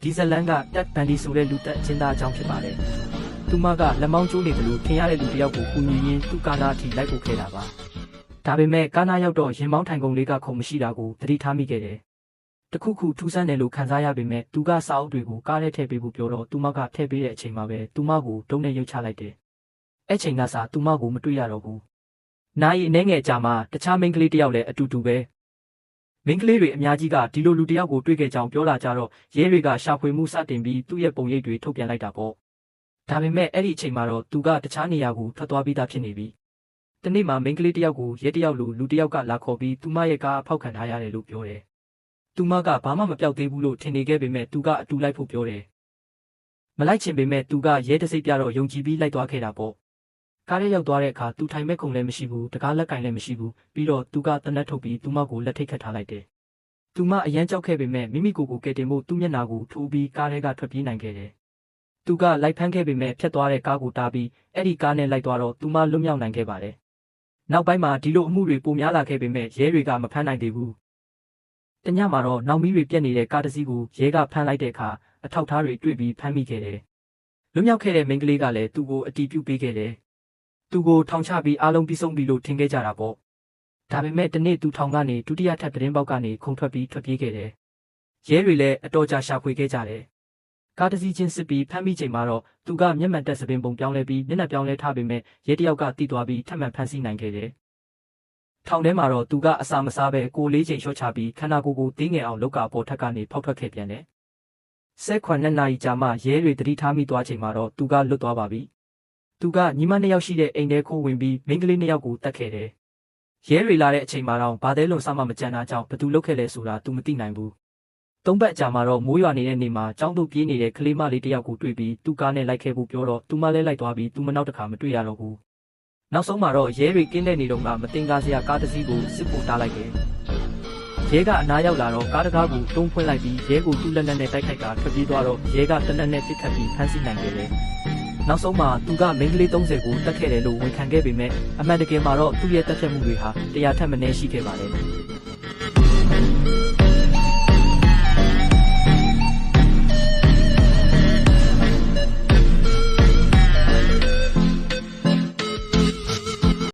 ဒီဇလန်ကတက်ဘန်ဒီဆိုတဲ့လူတက်အချင်းသားအကြောင်းဖြစ်ပါတယ်။သူမကလက်မောင်းကျိုးနေတယ်လို့ထင်ရတဲ့လူတစ်ယောက်ကိုကူညီရင်းသူ့ကားနာအထိလိုက်ပို့ခဲ့တာပါ။ဒါပေမဲ့ကားနာရောက်တော့ရင်မောင်းထိုင်ကုန်လေးကခုံမရှိတာကိုသတိထားမိခဲ့တယ်။တခုခုထူးဆန်းတယ်လို့ခံစားရပေမဲ့သူကစာအုပ်တွေကိုကားထဲထည့်ပေးဖို့ပြောတော့သူမကထည့်ပေးတဲ့အချိန်မှာပဲသူမကိုဒုံးနဲ့ရုပ်ချလိုက်တယ်။အဲ့ချိန်ကစားသူမကိုမတွေ့ရတော့ဘူး။နိုင်အနှဲငယ်ကြာမှတခြားမိန်းကလေးတစ်ယောက်လည်းအတူတူပဲ။မိန်းကလေးတွေအများကြီးကဒီလိုလူတစ်ယောက်ကိုတွေ့ခဲ့ကြောင်းပြောလာကြတော့ရဲတွေကရှာဖွေမှုစတင်ပြီးသူ့ရဲ့ပုံရိပ်တွေထုတ်ပြန်လိုက်တာပေါ့။ဒါပေမဲ့အဲ့ဒီအချိန်မှာတော့သူကတခြားနေရာကိုထွက်သွားပြီးသားဖြစ်နေပြီ။တနေ့မှမိန်းကလေးတစ်ယောက်ကိုရဲတစ်ယောက်လိုလူတစ်ယောက်ကလာခေါ်ပြီးသူမရဲ့ကားဖောက်ခံထားရတယ်လို့ပြောတယ်။သူမကဘာမှမပြောက်သေးဘူးလို့ထင်နေခဲ့ပေမဲ့သူကအတူလိုက်ဖို့ပြောတယ်။မလိုက်ချင်ပေမဲ့သူကရဲတစိပ်ပြတော့ယုံကြည်ပြီးလိုက်သွားခဲ့တာပေါ့။ကားရဲရောက်သွားတဲ့အခါသူထိုင်မဲ့ခုံလည်းမရှိဘူးတကားလက်ကင်လည်းမရှိဘူးပြီးတော့သူကတနက်ထုတ်ပြီးသူမကိုလက်ထိတ်ခတ်ထားလိုက်တယ်။သူမအရန်ကြောက်ခဲ့ပေမဲ့မိမိကိုယ်ကိုကယ်တင်ဖို့သူ့မျက်နှာကိုထိုးပြီးကားထဲကထွက်ပြေးနိုင်ခဲ့တယ်။သူကလိုက်ဖမ်းခဲ့ပေမဲ့ဖြတ်သွားတဲ့ကားကိုတားပြီးအဲ့ဒီကားနဲ့လိုက်သွားတော့သူမလွတ်မြောက်နိုင်ခဲ့ပါတယ်။နောက်ပိုင်းမှာဒီလိုအမှုတွေပိုများလာခဲ့ပေမဲ့ရဲတွေကမဖမ်းနိုင်သေးဘူး။တညမှာတော့နောက်မီးတွေပြက်နေတဲ့ကားတစ်စီးကိုရဲကဖမ်းလိုက်တဲ့အခါအထောက်ထားတွေတွေ့ပြီးဖမ်းမိခဲ့တယ်။လွတ်မြောက်ခဲ့တဲ့မိန်းကလေးကလည်းသူ့ကိုအတီးပြုတ်ပေးခဲ့တယ်။သူကိုထောင်ချပြီးအားလုံးပြီးဆုံးပြီလို့ထင်ခဲ့ကြတာပေါ့။ဒါပေမဲ့တနေ့သူထောင်ကနေဒုတိယထပ်သတင်းပေါက်ကနေခုန်ထွက်ပြီးထွက်ပြေးခဲ့တယ်။ရဲတွေလည်းအတော်ကြာရှာဖွေခဲ့ကြတယ်။ကားတစ်စီးချင်းစစ်ပြီးဖမ်းမိချိန်မှာတော့သူကမျက်မှန်တက်စပင်ပုံပြောင်းလဲပြီးမျက်နှာပြောင်းလဲထားပေမဲ့ရဲတယောက်ကတီးသွားပြီးထပ်မံဖမ်းဆီးနိုင်ခဲ့တယ်။ထောင်ထဲမှာတော့သူကအစာမစားပဲကိုလေးချိန်လျှော့ချပြီးခန္ဓာကိုယ်ကိုတင်းငယ်အောင်လုပ်ကအပေါ်ထက်ကနေဖောက်ထွက်ခဲ့ပြန်တယ်။12 နာရီကြာမှရဲတွေတတိထားမိသွားချိန်မှာတော့သူကလွတ်သွားပါပြီ။သူကညီမ2ယောက်ရှိတဲ့အိမ်ထဲခိုးဝင်ပြီးမိန်းကလေး2ယောက်ကိုတတ်ခဲ့တယ်။ရဲတွေလာတဲ့အချိန်မှာတော့ဘာသေးလုံးစမှမကြံတာကြောင့်ဘသူလုပ်ခဲ့လဲဆိုတာသူမသိနိုင်ဘူး။3 ပတ်အကြာမှာတော့မိုးရွာနေတဲ့နေ့မှာကျောင်းသို့ပြေးနေတဲ့ကလေးမလေးတစ်ယောက်ကိုတွေ့ပြီးသူ့ကားနဲ့လိုက်ခဲ့ဖို့ပြောတော့သူမလည်းလိုက်သွားပြီးသူမနောက်တစ်ခါမတွေ့ရတော့ဘူး။နောက်ဆုံးမှာတော့ရဲတွေကင်းတဲ့နေတော့ကမတင်ကားစရာကားတစ်စီးကိုစစ်ဖို့တားလိုက်တယ်။ရဲကအနားရောက်လာတော့ကားတကားကိုတုံးဖွင့်လိုက်ပြီးရဲကိုသူ့လက်နက်နဲ့တိုက်ခိုက်ကထွက်ပြေးသွားတော့ရဲကတနက်နဲ့ပစ်ခတ်ပြီးဖမ်းဆီးနိုင်ခဲ့တယ်။နောက်ဆုံးမှာသူကမိန်းကလေး30ကိုတတ်ခဲ့တယ်လို့ဝန်ခံခဲ့ပေမဲ့အမှန်တကယ်မှာတော့သူ့ရဲ့တပ်ဖြတ်မှုတွေဟာ100 ထက်မနည်းရှိခဲ့ပါတယ်။